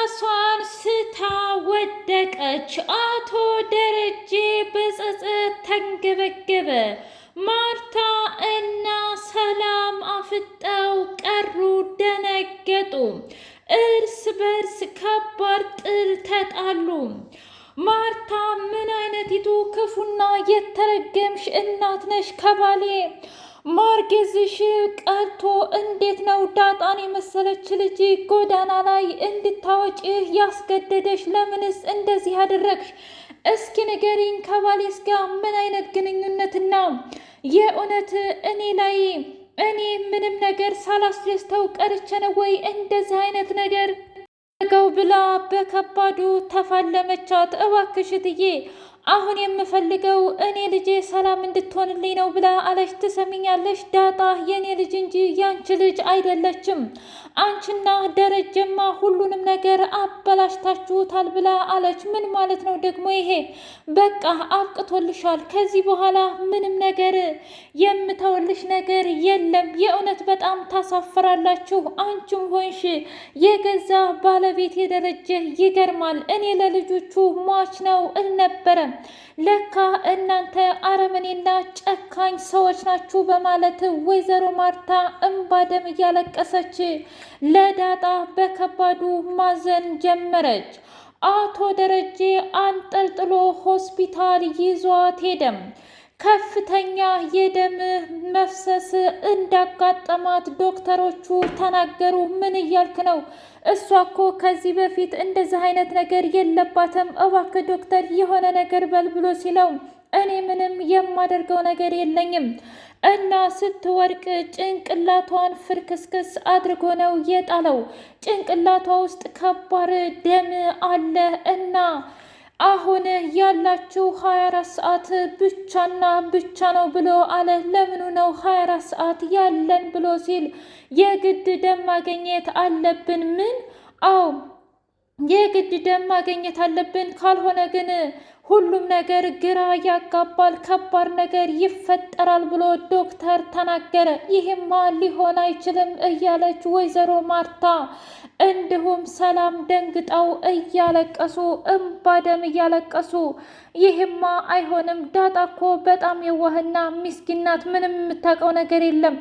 ራሷን ስታ ወደቀች። አቶ ደረጀ በጸጸት ተንገበገበ። ማርታ እና ሰላም አፍጠው ቀሩ፣ ደነገጡ። እርስ በርስ ከባድ ጥል ተጣሉ። ማርታ ምን አይነቲቱ ክፉና የተረገምሽ እናት ነሽ! ከባሌ ማርገዝሽ ቀርቶ እንዴት ነው ዳጣን የመሰለች ልጅ ጎዳና ላይ እንድታወጪ ያስገደደሽ? ለምንስ እንደዚህ አደረግሽ? እስኪ ንገሪኝ፣ ከባሌስ ጋር ምን አይነት ግንኙነትና የእውነት እኔ ምንም ነገር ሳላስደስተው ቀርቼ ነው ወይ እንደዚህ አይነት ነገር ገው ብላ በከባዱ ተፋለመቻት። እባክሽ እትዬ አሁን የምፈልገው እኔ ልጄ ሰላም እንድትሆንልኝ ነው ብላ አለች። ትሰሚኛለሽ ዳጣ የኔ ልጅ እንጂ ያንቺ ልጅ አይደለችም። አንቺና ደረጀማ ሁሉንም ነገር አበላሽታችሁታል ብላ አለች። ምን ማለት ነው ደግሞ ይሄ? በቃ አብቅቶልሻል። ከዚህ በኋላ ምንም ነገር የምተውልሽ ነገር የለም። የእውነት በጣም ታሳፍራላችሁ። አንቺም ሆንሽ የገዛ ባለቤት የደረጀ ይገርማል። እኔ ለልጆቹ ሟች ነው ነበረ ለካ እናንተ አረመኔና ጨካኝ ሰዎች ናችሁ በማለት ወይዘሮ ማርታ እንባ ደም እያለቀሰች ለዳጣ በከባዱ ማዘን ጀመረች። አቶ ደረጀ አንጠልጥሎ ሆስፒታል ይዟት ሄደም። ከፍተኛ የደም መፍሰስ እንዳጋጠማት ዶክተሮቹ ተናገሩ። ምን እያልክ ነው? እሷ እኮ ከዚህ በፊት እንደዚህ አይነት ነገር የለባትም። እባክህ ዶክተር የሆነ ነገር በል ብሎ ሲለው እኔ ምንም የማደርገው ነገር የለኝም እና ስትወድቅ ጭንቅላቷን ፍርክስክስ አድርጎ ነው የጣለው። ጭንቅላቷ ውስጥ ከባድ ደም አለ እና አሁን ያላችሁ 24 ሰዓት ብቻና ብቻ ነው ብሎ አለ። ለምኑ ነው 24 ሰዓት ያለን ብሎ ሲል የግድ ደም ማግኘት አለብን። ምን? አዎ የግድ ደም ማግኘት አለብን፣ ካልሆነ ግን ሁሉም ነገር ግራ ያጋባል፣ ከባድ ነገር ይፈጠራል ብሎ ዶክተር ተናገረ። ይህማ ሊሆን አይችልም እያለች ወይዘሮ ማርታ እንዲሁም ሰላም ደንግጠው እያለቀሱ እምባ ደም እያለቀሱ ይህማ አይሆንም፣ ዳጣ እኮ በጣም የዋህና ምስኪን ናት፣ ምንም የምታውቀው ነገር የለም።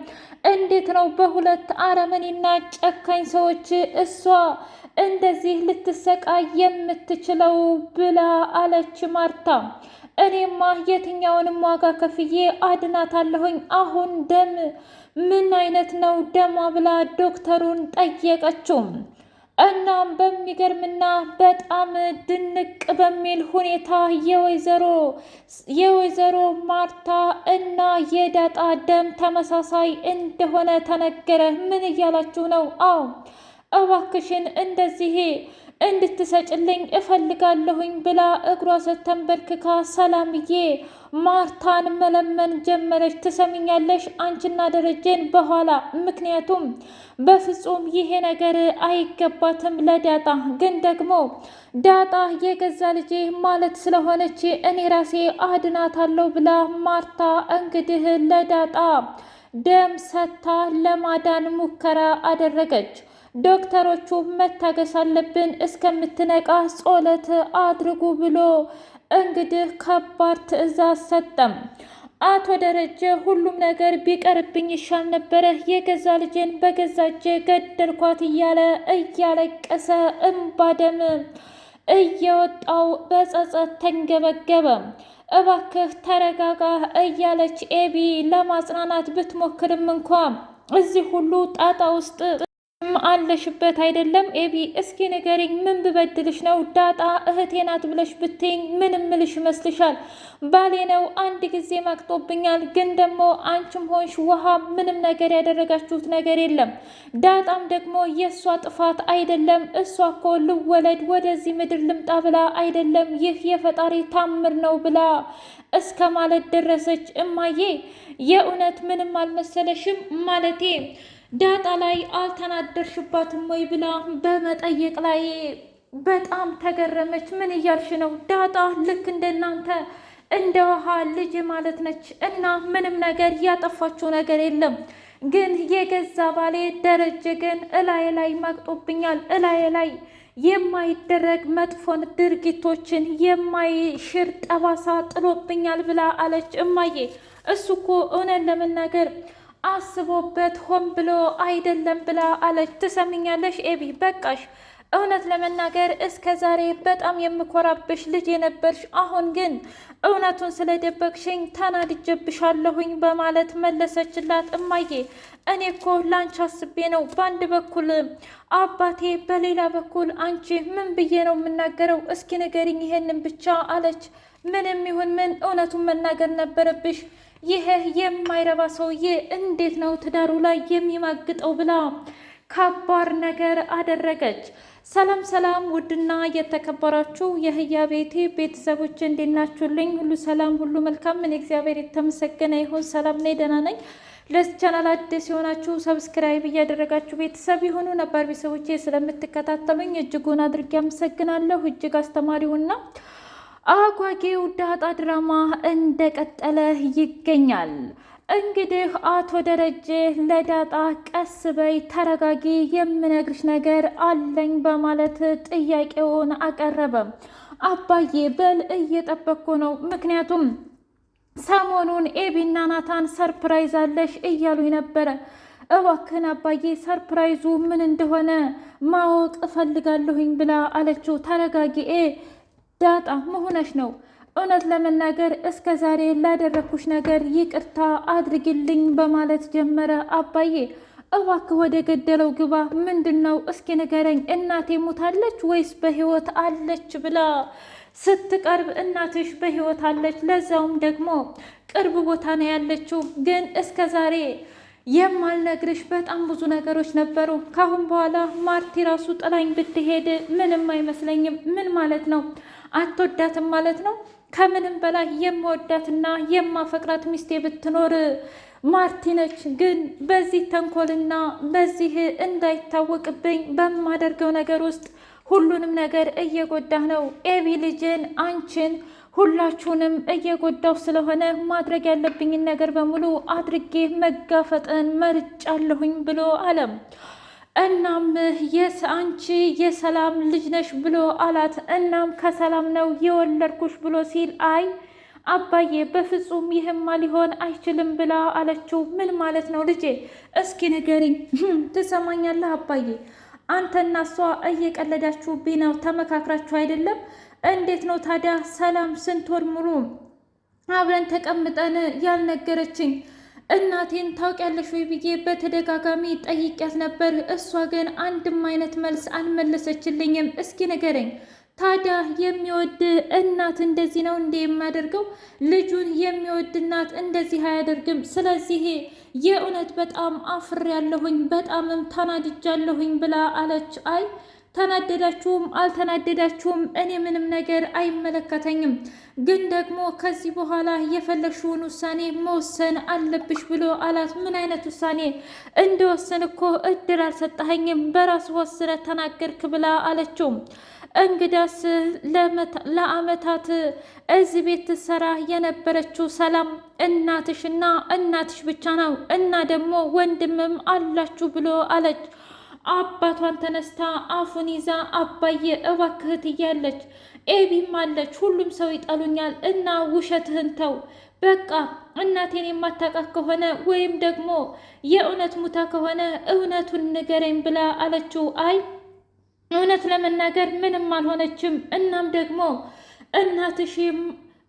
እንዴት ነው በሁለት አረመኔና ጨካኝ ሰዎች እሷ እንደዚህ ልትሰቃይ የምትችለው ብላ አለች ማርታ። እኔማ የትኛውንም ዋጋ ከፍዬ አድናታለሁኝ። አሁን ደም ምን አይነት ነው ደማ ብላ ዶክተሩን ጠየቀችው። እናም በሚገርምና በጣም ድንቅ በሚል ሁኔታ የወይዘሮ ማርታ እና የዳጣ ደም ተመሳሳይ እንደሆነ ተነገረ። ምን እያላችሁ ነው? አዎ እባክሽን እንደዚህ እንድትሰጭልኝ እፈልጋለሁኝ ብላ እግሯ ስተንበርክካ ሰላምዬ ማርታን መለመን ጀመረች። ትሰሚኛለሽ አንቺና ደረጀን በኋላ፣ ምክንያቱም በፍጹም ይሄ ነገር አይገባትም ለዳጣ። ግን ደግሞ ዳጣ የገዛ ልጄ ማለት ስለሆነች እኔ ራሴ አድናታለሁ ብላ ማርታ እንግዲህ ለዳጣ ደም ሰጥታ ለማዳን ሙከራ አደረገች። ዶክተሮቹ መታገስ አለብን እስከምትነቃ ጸሎት አድርጉ ብሎ እንግዲህ ከባድ ትዕዛዝ ሰጠም። አቶ ደረጀ ሁሉም ነገር ቢቀርብኝ ይሻል ነበረ፣ የገዛ ልጄን በገዛ እጄ ገደልኳት እያለ እያለቀሰ እምባ ደም እየወጣው በጸጸት ተንገበገበ። እባክህ ተረጋጋ እያለች ኤቢ ለማጽናናት ብትሞክርም እንኳ እዚህ ሁሉ ጣጣ ውስጥ አለሽበት አይደለም ኤቢ? እስኪ ንገሪኝ፣ ምን ብበድልሽ ነው ዳጣ እህቴ ናት ብለሽ ብትይኝ ምን ምልሽ ይመስልሻል? ባሌ ነው አንድ ጊዜ ማቅጦብኛል፣ ግን ደግሞ አንቺም ሆንሽ ውሃ ምንም ነገር ያደረጋችሁት ነገር የለም። ዳጣም ደግሞ የእሷ ጥፋት አይደለም። እሷ እኮ ልወለድ ወደዚህ ምድር ልምጣ ብላ አይደለም፣ ይህ የፈጣሪ ታምር ነው ብላ እስከ ማለት ደረሰች። እማዬ የእውነት ምንም አልመሰለሽም? ማለቴ ዳጣ ላይ አልተናደርሽባትም ወይ ብላ በመጠየቅ ላይ በጣም ተገረመች። ምን እያልሽ ነው? ዳጣ ልክ እንደናንተ እንደ ውሃ ልጅ ማለት ነች እና ምንም ነገር ያጠፋችው ነገር የለም። ግን የገዛ ባሌ ደረጀ ግን እላዬ ላይ ማቅጦብኛል። እላዬ ላይ የማይደረግ መጥፎን ድርጊቶችን የማይሽር ጠባሳ ጥሎብኛል ብላ አለች። እማዬ እሱ እኮ እውነት ለመናገር አስቦበት ሆን ብሎ አይደለም ብላ አለች። ትሰምኛለሽ ኤቢ በቃሽ። እውነት ለመናገር እስከ ዛሬ በጣም የምኮራብሽ ልጅ የነበርሽ፣ አሁን ግን እውነቱን ስለደበቅሽኝ ተናድጀብሻለሁኝ በማለት መለሰችላት። እማዬ እኔ እኮ ላንቺ አስቤ ነው፣ በአንድ በኩል አባቴ፣ በሌላ በኩል አንቺ። ምን ብዬ ነው የምናገረው? እስኪ ንገሪኝ ይሄንን ብቻ አለች። ምንም ይሁን ምን እውነቱን መናገር ነበረብሽ። ይሄ የማይረባ ሰውዬ እንዴት ነው ትዳሩ ላይ የሚማግጠው ብላ ከባድ ነገር አደረገች። ሰላም ሰላም! ውድና የተከበራችሁ የህያ ቤቴ ቤተሰቦች እንዴት ናችሁልኝ? ሁሉ ሰላም፣ ሁሉ መልካም። ምን እግዚአብሔር የተመሰገነ ይሁን። ሰላም ነኝ፣ ደህና ነኝ። ለዚህ ቻናል አዲስ የሆናችሁ ሰብስክራይብ እያደረጋችሁ ቤተሰብ የሆኑ ነባር ቤተሰቦቼ ስለምትከታተሉኝ እጅጉን አድርጌ አመሰግናለሁ። እጅግ አስተማሪውና አጓጌው ዳጣ ድራማ እንደቀጠለ ይገኛል። እንግዲህ አቶ ደረጀ ለዳጣ ቀስ በይ፣ ተረጋጊ፣ የምነግርሽ ነገር አለኝ በማለት ጥያቄውን አቀረበ። አባዬ በል እየጠበቅኩ ነው፣ ምክንያቱም ሰሞኑን ኤቢና ናታን ሰርፕራይዝ አለሽ እያሉኝ ነበረ። እባክህን አባዬ ሰርፕራይዙ ምን እንደሆነ ማወቅ እፈልጋለሁኝ ብላ አለችው። ተረጋጊ ዳጣ መሆነሽ ነው? እውነት ለመናገር እስከ ዛሬ ላደረግኩሽ ነገር ይቅርታ አድርጊልኝ በማለት ጀመረ። አባዬ እባክህ ወደ ገደለው ግባ። ምንድን ነው እስኪ ንገረኝ፣ እናቴ ሞታለች ወይስ በህይወት አለች ብላ ስትቀርብ፣ እናትሽ በህይወት አለች፣ ለዛውም ደግሞ ቅርብ ቦታ ነው ያለችው። ግን እስከ ዛሬ የማልነግርሽ በጣም ብዙ ነገሮች ነበሩ። ካሁን በኋላ ማርቲ ራሱ ጥላኝ ብትሄድ ምንም አይመስለኝም። ምን ማለት ነው? አትወዳትም ማለት ነው? ከምንም በላይ የምወዳትና የማፈቅራት ሚስቴ ብትኖር ማርቲ ነች። ግን በዚህ ተንኮልና በዚህ እንዳይታወቅብኝ በማደርገው ነገር ውስጥ ሁሉንም ነገር እየጎዳህ ነው። ኤቢ ልጅን፣ አንቺን፣ ሁላችሁንም እየጎዳው ስለሆነ ማድረግ ያለብኝን ነገር በሙሉ አድርጌ መጋፈጥን መርጫለሁኝ ብሎ አለም። እናም አንቺ የሰላም ልጅ ነሽ ብሎ አላት። እናም ከሰላም ነው የወለድኩሽ ብሎ ሲል አይ አባዬ በፍጹም ይህማ ሊሆን አይችልም ብላ አለችው። ምን ማለት ነው ልጄ? እስኪ ንገሪኝ። ትሰማኛለህ አባዬ? አንተና እሷ እየቀለዳችሁብኝ ነው፣ ተመካክራችሁ አይደለም? እንዴት ነው ታዲያ ሰላም ስንት ወር ሙሉ አብረን ተቀምጠን ያልነገረችኝ? እናቴን ታውቂያለሽ ወይ ብዬ በተደጋጋሚ ጠይቂያት ነበር። እሷ ግን አንድም አይነት መልስ አልመለሰችልኝም። እስኪ ንገረኝ ታዲያ የሚወድ እናት እንደዚህ ነው እንዴ የሚያደርገው? ልጁን የሚወድ እናት እንደዚህ አያደርግም። ስለዚህ የእውነት በጣም አፍሬያለሁኝ፣ በጣምም ተናድጃለሁኝ ብላ አለች። አይ ተናደዳችሁም አልተናደዳችሁም እኔ ምንም ነገር አይመለከተኝም፣ ግን ደግሞ ከዚህ በኋላ የፈለግሽውን ውሳኔ መወሰን አለብሽ ብሎ አላት። ምን አይነት ውሳኔ? እንደወሰን እኮ እድል አልሰጠኸኝም፣ በራስ ወስነ ተናገርክ ብላ አለችው። እንግዳስ ለአመታት እዚህ ቤት ትሰራ የነበረችው ሰላም እናትሽና እናትሽ ብቻ ነው እና ደግሞ ወንድምም አላችሁ ብሎ አለች። አባቷን ተነስታ አፉን ይዛ አባዬ እባክህት እያለች ኤቢም አለች። ሁሉም ሰው ይጠሉኛል እና ውሸትህን ተው፣ በቃ እናቴን የማታውቃት ከሆነ ወይም ደግሞ የእውነት ሙታ ከሆነ እውነቱን ንገረኝ ብላ አለችው። አይ እውነት ለመናገር ምንም አልሆነችም። እናም ደግሞ እናትሽም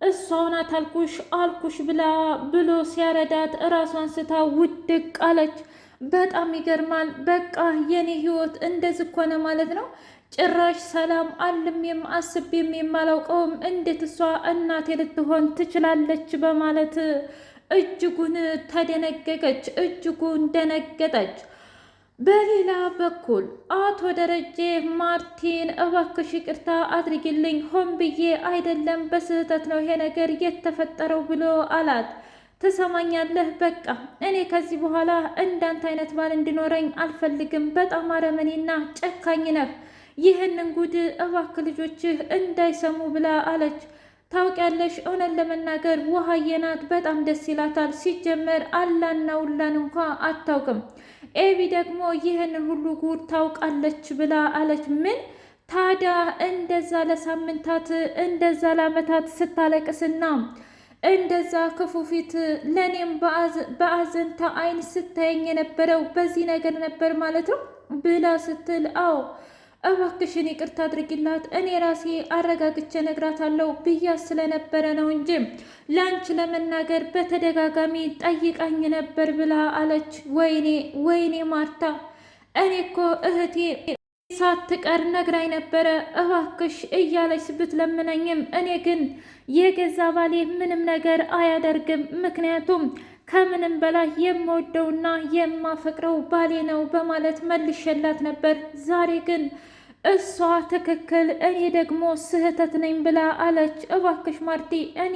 እሷ ናት አልኩሽ ብላ ብሎ ሲያረዳት እራሷን ስታ ውድቅ አለች። በጣም ይገርማል። በቃ የኔ ህይወት እንደዚህ ኮነ ማለት ነው። ጭራሽ ሰላም አልሜም አስቤም የማላውቀውም እንዴት እሷ እናቴ ልትሆን ትችላለች በማለት እጅጉን ተደነገገች፣ እጅጉን ደነገጠች። በሌላ በኩል አቶ ደረጀ ማርቲን እባክሽ ይቅርታ አድርጊልኝ፣ ሆን ብዬ አይደለም በስህተት ነው ይሄ ነገር የተፈጠረው ብሎ አላት። ትሰማኛለህ? በቃ እኔ ከዚህ በኋላ እንዳንተ አይነት ባል እንዲኖረኝ አልፈልግም። በጣም አረመኔና ጨካኝ ነህ። ይህንን ጉድ እባክህ ልጆችህ እንዳይሰሙ ብላ አለች። ታውቂያለሽ፣ እውነት ለመናገር ውሃዬ ናት በጣም ደስ ይላታል። ሲጀመር አላና ውላን እንኳ አታውቅም። ኤቢ ደግሞ ይህንን ሁሉ ጉድ ታውቃለች ብላ አለች። ምን ታዲያ እንደዛ ለሳምንታት እንደዛ ለዓመታት ስታለቅስና እንደዛ ክፉ ፊት ለእኔም በአዘንታ አይን ስታየኝ የነበረው በዚህ ነገር ነበር ማለት ነው ብላ ስትል፣ አዎ እባክሽን ይቅርታ አድርጊላት፣ እኔ ራሴ አረጋግቼ ነግራታለሁ ብያ ስለነበረ ነው እንጂ ለአንቺ ለመናገር በተደጋጋሚ ጠይቃኝ ነበር ብላ አለች። ወይኔ ወይኔ ማርታ፣ እኔ እኮ እህቴ ሳትቀር ነግራኝ ነበረ እባክሽ እያለች ብትለምነኝም እኔ ግን የገዛ ባሌ ምንም ነገር አያደርግም፣ ምክንያቱም ከምንም በላይ የምወደውና የማፈቅረው ባሌ ነው በማለት መልሼላት ነበር። ዛሬ ግን እሷ ትክክል እኔ ደግሞ ስህተት ነኝ ብላ አለች። እባክሽ ማርቲ፣ እኔ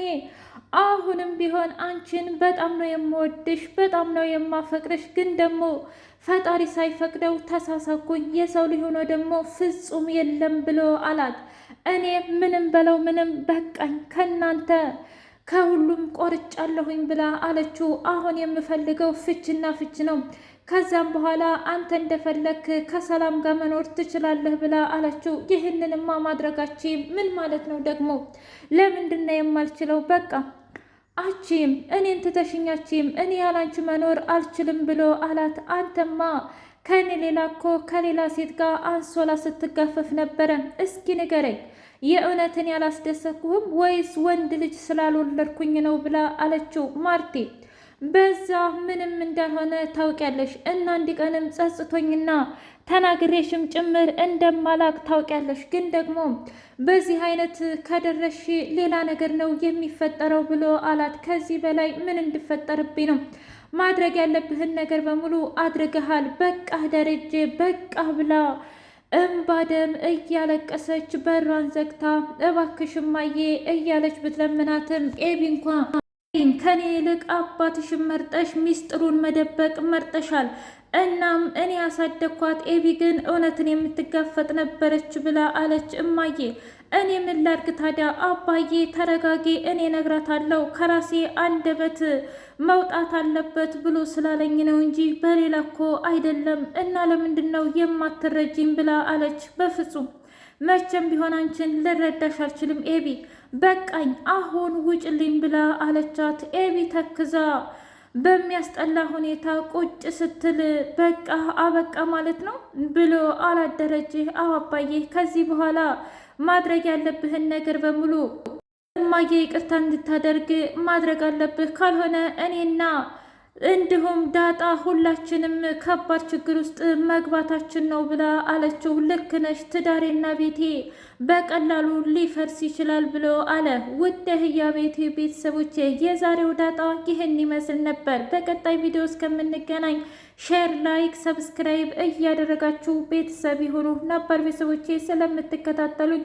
አሁንም ቢሆን አንቺን በጣም ነው የምወድሽ፣ በጣም ነው የማፈቅርሽ፣ ግን ደግሞ ፈጣሪ ሳይፈቅደው ተሳሳኩኝ፣ የሰው ልጅ ሆኖ ደግሞ ፍጹም የለም ብሎ አላት። እኔ ምንም በለው ምንም በቃኝ፣ ከናንተ ከሁሉም ቆርጫለሁኝ ብላ አለችው። አሁን የምፈልገው ፍችና ፍች ነው፣ ከዛም በኋላ አንተ እንደፈለክ ከሰላም ጋር መኖር ትችላለህ ብላ አለችው። ይህንንማ ማድረጋችን ምን ማለት ነው ደግሞ? ለምንድን ነው የማልችለው? በቃ አቺም እኔን ትተሽኛችም እኔ ያላንቺ መኖር አልችልም ብሎ አላት። አንተማ ከእኔ ሌላ እኮ ከሌላ ሴት ጋር አንሶላ ስትጋፈፍ ነበረ። እስኪ ንገረኝ፣ የእውነትን ያላስደሰኩህም ወይስ ወንድ ልጅ ስላልወለድኩኝ ነው ብላ አለችው። ማርቴ በዛ ምንም እንዳልሆነ ታውቂያለሽ እና እንዲቀንም ጸጽቶኝና ተናግሬሽም ጭምር እንደማላቅ ታውቂያለሽ። ግን ደግሞ በዚህ አይነት ከደረሽ ሌላ ነገር ነው የሚፈጠረው ብሎ አላት። ከዚህ በላይ ምን እንድፈጠርብኝ ነው? ማድረግ ያለብህን ነገር በሙሉ አድርገሃል። በቃ ደረጀ በቃ ብላ እምባ ደም እያለቀሰች በሯን ዘግታ እባክሽ እማዬ እያለች ብትለምናትም ኤቢ እንኳ ከኔ ይልቅ አባትሽን መርጠሽ ሚስጥሩን መደበቅ መርጠሻል። እናም እኔ ያሳደግኳት ኤቢ ግን እውነትን የምትጋፈጥ ነበረች ብላ አለች። እማዬ እኔ ምን ላድርግ ታዲያ? አባዬ ተረጋጊ፣ እኔ ነግራታለሁ፣ ከራሴ አንደበት መውጣት አለበት ብሎ ስላለኝ ነው እንጂ በሌላ እኮ አይደለም። እና ለምንድን ነው የማትረጂኝ ብላ አለች። በፍጹም መቼም ቢሆን አንቺን ልረዳሽ አልችልም ኤቢ፣ በቃኝ አሁን ውጭልኝ ብላ አለቻት። ኤቢ ተክዛ በሚያስጠላ ሁኔታ ቁጭ ስትል በቃ አበቃ ማለት ነው ብሎ አላደረጀ። አባዬ ከዚህ በኋላ ማድረግ ያለብህን ነገር በሙሉ እማዬ ይቅርታ እንድታደርግ ማድረግ አለብህ፣ ካልሆነ እኔና እንዲሁም ዳጣ ሁላችንም ከባድ ችግር ውስጥ መግባታችን ነው ብላ አለችው። ልክ ነሽ፣ ትዳሬና ቤቴ በቀላሉ ሊፈርስ ይችላል ብሎ አለ። ውድ ህያ ቤቴ ቤተሰቦቼ የዛሬው ዳጣ ይህን ይመስል ነበር። በቀጣይ ቪዲዮ እስከምንገናኝ ሼር፣ ላይክ፣ ሰብስክራይብ እያደረጋችሁ ቤተሰብ የሆኑ ነባር ቤተሰቦቼ ስለምትከታተሉኝ